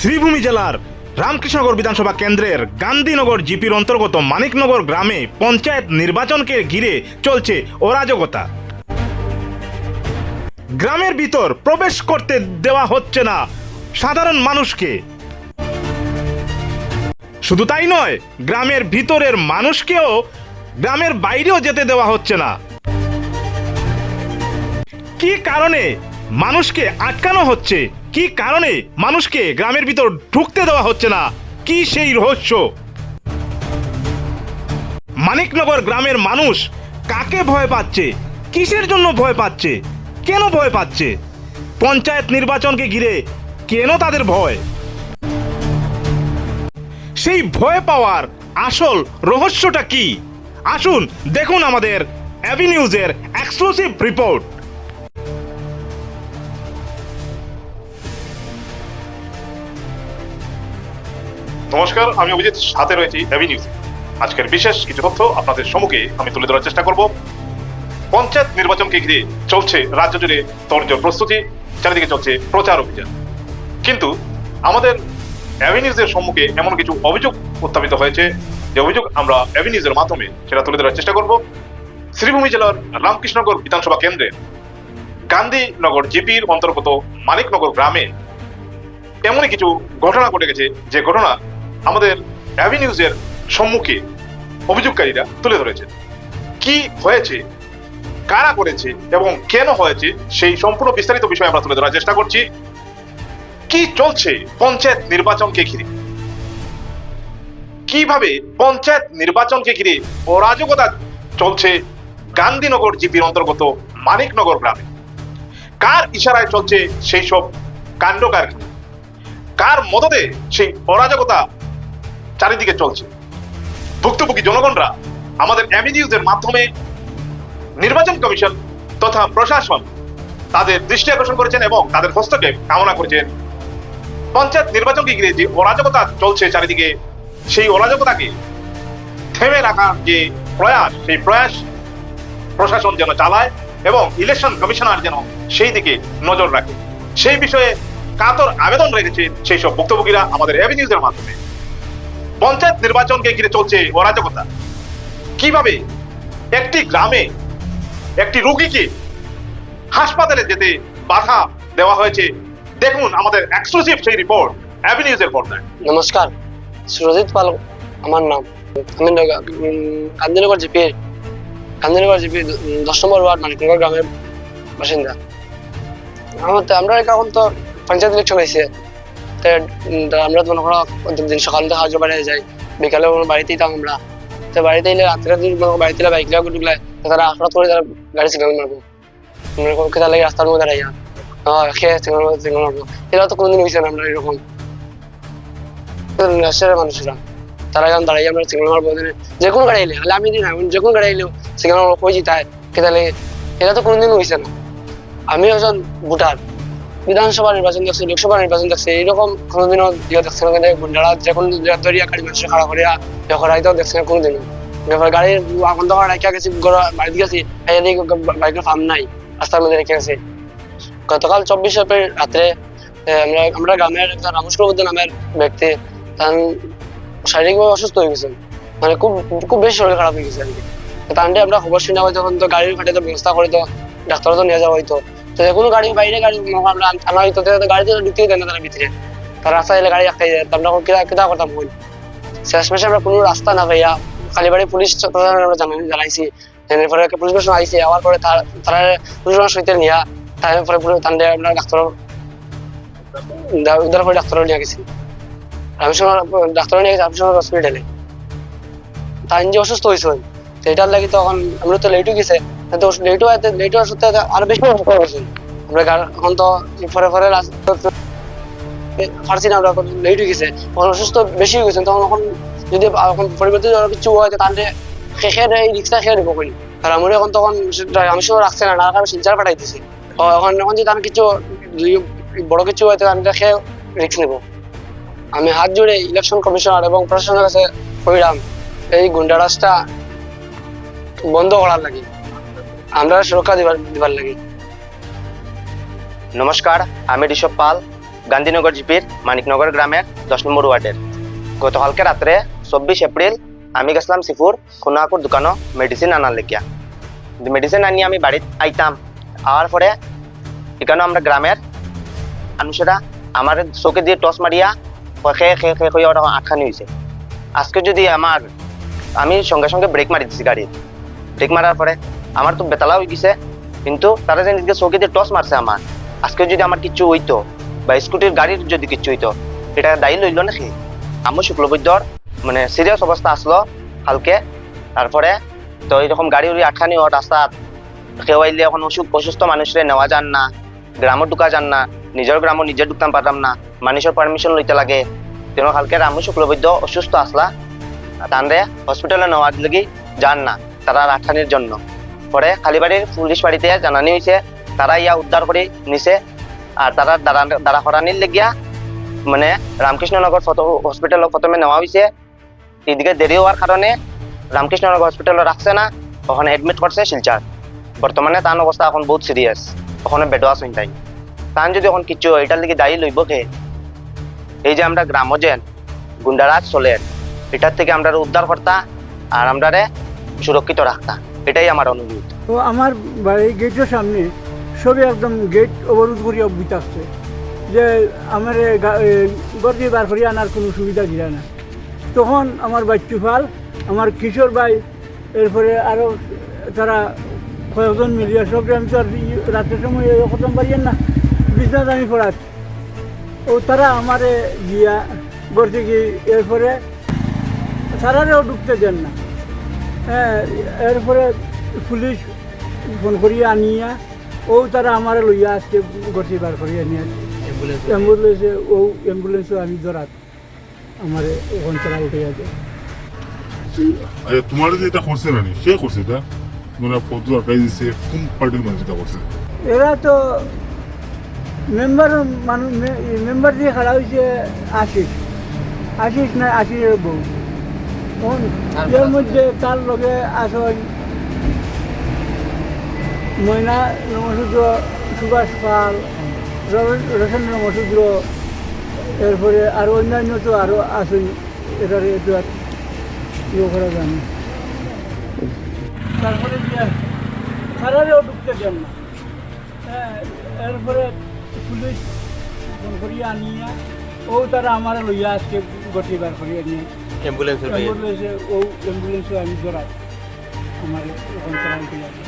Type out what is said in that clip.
শ্রীভূমি জেলার রামকৃষ্ণনগর বিধানসভা কেন্দ্রের গান্ধীনগর জিপির অন্তর্গত মানিকনগর গ্রামে পঞ্চায়েত নির্বাচনকে ঘিরে চলছে অরাজকতা। গ্রামের ভিতর প্রবেশ করতে দেওয়া হচ্ছে না সাধারণ মানুষকে। শুধু তাই নয়, গ্রামের ভিতরের মানুষকেও গ্রামের বাইরেও যেতে দেওয়া হচ্ছে না। কি কারণে মানুষকে আটকানো হচ্ছে, কি কারণে মানুষকে গ্রামের ভিতর ঢুকতে দেওয়া হচ্ছে না, কি সেই রহস্য? মানিকনগর গ্রামের মানুষ কাকে ভয় পাচ্ছে, কিসের জন্য ভয় পাচ্ছে, কেন ভয় পাচ্ছে? পঞ্চায়েত নির্বাচনকে ঘিরে কেন তাদের ভয়? সেই ভয় পাওয়ার আসল রহস্যটা কি? আসুন দেখুন আমাদের এবি নিউজের এক্সক্লুসিভ রিপোর্ট। নমস্কার, আমি অভিজিৎ, সাথে রয়েছি এবি নিউজ। আজকের বিশেষ কিছু তথ্য আপনাদের সম্মুখে আমি তুলে ধরার চেষ্টা করব। পঞ্চায়েত নির্বাচনকে ঘিরে চলছে রাজ্য জুড়ে তোড়জোড় প্রস্তুতি, চারিদিকে চলছে প্রচার অভিযান। কিন্তু আমাদের এবি নিউজের সম্মুখে এমন কিছু অভিযোগ উত্থাপিত হয়েছে, যে অভিযোগ আমরা এবি নিউজের মাধ্যমে সেটা তুলে ধরার চেষ্টা করব। শ্রীভূমি জেলার রামকৃষ্ণনগর বিধানসভা কেন্দ্রের গান্ধীনগর জিপির অন্তর্গত মানিকনগর গ্রামে এমনই কিছু ঘটনা ঘটে গেছে, যে ঘটনা আমাদের এবি নিউজের সম্মুখে অভিযোগকারীরা তুলে ধরেছে। কি হয়েছে, কারা করেছে এবং কেন হয়েছে, সেই সম্পূর্ণ বিস্তারিত বিষয় আমরা তুলে ধরার চেষ্টা করছি। কি চলছে পঞ্চায়েত নির্বাচনকে ঘিরে, কিভাবে পঞ্চায়েত নির্বাচনকে ঘিরে অরাজকতা চলছে গান্ধীনগর জিপির অন্তর্গত মানিকনগর গ্রামে, কার ইশারায় চলছে সেই সব কাণ্ড কারখানা, কার মদদে সেই অরাজকতা চারিদিকে চলছে। ভুক্তভোগী জনগণরা আমাদের এবি নিউজের মাধ্যমে নির্বাচন কমিশন তথা প্রশাসন তাদের দৃষ্টি আকর্ষণ করেছেন এবং তাদের হস্তক্ষেপ কামনা করেছেন। পঞ্চায়েত নির্বাচনকে ঘিরে যে অরাজকতা চলছে চারিদিকে, সেই অরাজকতাকে থেমে রাখার যে প্রয়াস, সেই প্রয়াস প্রশাসন যেন চালায় এবং ইলেকশন কমিশনার যেন সেই দিকে নজর রাখে, সেই বিষয়ে কাতর আবেদন রেখেছে সেই সব ভুক্তভোগীরা আমাদের এবি নিউজের মাধ্যমে। পঞ্চায়েত নির্বাচনকে ঘিরে চলছে অরাজকতা। কিভাবে একটি গ্রামে একটি রোগীকে হাসপাতালে যেতে বাধা দেওয়া হয়েছে, দেখুন আমাদের এক্সক্লুসিভ সেই রিপোর্ট এবি নিউজের পর্দায়। নমস্কার, সুরজিৎ পাল আমার নাম। আমি গান্ধীনগর জিপি 10 নম্বর ওয়ার্ড মানিকনগর গ্রামের বাসিন্দা। আমরা এখন তো পঞ্চায়েত ইলেকশন হয়েছে, আমরা তো মনে করো দিন সকাল থেকে হাজার বাইরে যাই, বিকালে বাড়িতেই থাম আমরা। তো বাড়িতে এলে রাত্রে বাড়িতে বাইক লাগা ঢুকলে তারা হঠাৎ করে তারা গাড়ি সিগন্যাল মারবো, কেতার লাগে রাস্তার মধ্যে দাঁড়াইয়া খেয়ে সিগন্যাল মারবো। এরা তো কোনোদিন হয়েছে না আমরা এরকম রাষ্ট্রের মানুষরা, তারা এখন দাঁড়াই আমরা সিগন্যাল মারবো। যে কোনো গাড়ি এলে হলে আমি দিন যে কোনো গাড়ি এলেও সিগন্যাল হয়ে যেতে কেতার লাগে, এরা তো কোনোদিন হয়েছে না। আমি একজন ভোটার, বিধানসভা নির্বাচন দেখছি, লোকসভা নির্বাচন দেখছি, এইরকম কোনোদিনও ইয়ে দেখছি না। গুন্ডারা যে কোনো দরিয়া গাড়ি মানুষের খাড়া করিয়া হরাইতেও দেখছি না কোনোদিনও। গাড়ির এখন তখন রেখে গেছি, বাড়িতে গেছি, বাইকের ফার্ম নাই, রাস্তার মধ্যে রেখে গেছি। গতকাল 24 এপ্রিল রাত্রে আমরা গ্রামের রামকৃষ্ণবুদ্ধ নামের ব্যক্তি শারীরিকভাবে অসুস্থ হয়ে গেছেন, মানে খুব বেশি শরীর খারাপ হয়ে গেছে আর কি। তান্ডে আমরা খবর শুনে হয়, তখন তো গাড়ির খাটে তো ব্যবস্থা করে তো ডাক্তারও তো নিয়ে যাওয়া হইতো। তো যে কোনো গাড়ি বাইরে গাড়ি আমরা আনা হইতো, গাড়িতে ঢুকতেই দেয় না তারা ভিতরে, তার রাস্তা এলে গাড়ি রাখতেই যায়। আমরা কেটা করতাম বল, শেষমেশে আমরা কোনো রাস্তা না পাইয়া কালীবাড়ি পুলিশ আমরা জানাইছি। পরে পুলিশ প্রশাসন আইসি, আওয়ার পরে তারা পুলিশ সহিত নিয়া তারপরে তান্ডে আমরা ডাক্তার উদ্ধার করে ডাক্তার নিয়ে গেছি, ডাক্তার নিয়ে গেছি রামকৃষ্ণ হসপিটালে। তাই যে অসুস্থ হয়েছে, এটার লাগি তখন আমরা তো লেটও গেছে, লেটও সত্যি আরো বেশি অসুস্থ হয়েছে। আমরা এখন তো পরে পারছি না, আমরা লেট হয়ে গেছে, অসুস্থ বেশি হয়ে গেছে। তখন যদি এখন পরিবর্তন কিছু হয় তাহলে এই রিক্সা খেয়ে নেবো করি। আর আমরা এখন তখন আমি সময় রাখছে না, কারণ শিলচার পাঠাইতেছি। এখন যদি আমি কিছু বড় কিছু হয় তাহলে আমি খেয়ে রিক্স নেবো। আমি হাত জুড়ে ইলেকশন কমিশনার এবং প্রশাসনের কাছে কইলাম, এই গুন্ডারাজটা বন্ধ করার লাগে, আমরা সুরক্ষা দিবার লাগে। নমস্কার, আমি ঋষভ পাল, গান্ধীনগর জিপির মানিকনগর গ্রামের 10 নম্বর ওয়ার্ডের। গতকালকে রাত্রে 24 এপ্রিল আমি গেছিলাম সিফুর খুনাকুর দোকানও মেডিসিন আনার লেগিয়া। মেডিসিন আনিয়ে আমি বাড়িতে আইতাম, আওয়ার পরে এখানেও আমরা গ্রামের মানুষেরা আমার চোখে দিয়ে টস মারিয়া খেয়ে খেয়ে খেয়ে খেয়ে ওরা আটখানি হয়েছে। আজকে যদি আমি সঙ্গে সঙ্গে ব্রেক মারি দিচ্ছি গাড়ির, ব্রেক মারার পরে আমার তো বেতালা হয়ে গেছে, কিন্তু তারা যেন চোখে দিয়ে টস মারছে আমার। আজকে যদি আমার কিছু হইতো বা স্কুটির গাড়ির যদি কিছু হইতো, এটা দায়ী লইল নাকি? আমি শুক্লবৈদ্যর মানে সিরিয়াস অবস্থা আসলো কালকে। তারপরে তো এরকম গাড়ি উড়ি আটখানি হওয়ার রাস্তা কেউ আইলে এখন অসুস্থ মানুষরে নেওয়া যান না, গ্রামও ঢুকা যান না, নিজের গ্রামও নিজে ঢুকতাম পারতাম না, মানুষের পারমিশন লইতে লাগে। তেন কালকে আমি শুক্লবৈদ্য অসুস্থ আসলা, তানরে হসপিটালে নেওয়ার লাগি যান না তারা আটখানির জন্য। পরে কালীবাড়ির পুলিশ বাড়িতে জানানি হয়েছে, তারা ইয়া উদ্ধার করে নিছে। আর তারা দাঁড়া করানির লেগিয়া মানে রামকৃষ্ণনগর হসপিটাল প্রথমে নেওয়া হয়েছে। এদিকে দেরি হওয়ার কারণে রামকৃষ্ণনগর হসপিটালে রাখছে না, ওখানে এডমিট করছে শিলচর। বর্তমানে তার অবস্থা এখন বহুত সিরিয়াস, ওখানে বেডও আসেন তাই। তান যদি এখন কিছু এটার লিগে দায়ী লইব কে? এই যে আমরা গ্রামও যেন গুন্ডারাজ চলে, এটার থেকে আমরা উদ্ধার করতা আর আমরা সুরক্ষিত রাখতা, এটাই আমার অনুরোধ। তো আমার বাড়ির গেটের সামনে সবই একদম গেট অবরোধ করিয়া বুঝতে আসছে যে আমার ঘর দিয়ে বার করিয়া আনার কোনো সুবিধা দিলা না। তখন আমার বাচ্চু ফাল, আমার কিশোর ভাই, এরপরে আরও তারা কয়েকজন মিলিয়া সব আমি তো আর রাতের সময় খতম পারিয়েন না, বিছনাথ আমি পড়াত ও তারা আমারে গিয়া ঘর থেকে এরপরে তারারেও ঢুকতে দেন না। হ্যাঁ, এরপরে পুলিশ ফোন করিয়া আনিয়া ও তারা আমার লইয়া আজকে গতি বার করিয়া নিয়ে অ্যাম্বুলেন্সে ও অ্যাম্বুলেন্সও আমি ধরাত আমার ওখান তারা উঠে আছে। তোমার যে এটা করছে না সে করছে এটা মানে ফটো আঁকাই দিছে, কোন পার্টির মানুষ এটা করছে? এরা তো মেম্বার দিয়ে খাড়া হয়েছে আশিস না আশিসের বউ। এর মধ্যে তার লগে আসন ময়না নমসূদ্র, সুভাষ পাল, রোশন নমসূদ্র, এরপরে আরও অন্যান্য তো আরও আসেন। এটার একটু ইয়ে করা জানি। তারপরে তারারেও ঢুকতে দেন না। হ্যাঁ, এরপরে পুলিশ ফোন করিয়া আনিয়া ও তারা আমার লইয়া আজকে গতি বার করিয়া নিয়ে অ্যাম্বুলেন্সে ও অ্যাম্বুলেন্সে আমি ধরাই আমার ওখান তারা উঠে যাবে।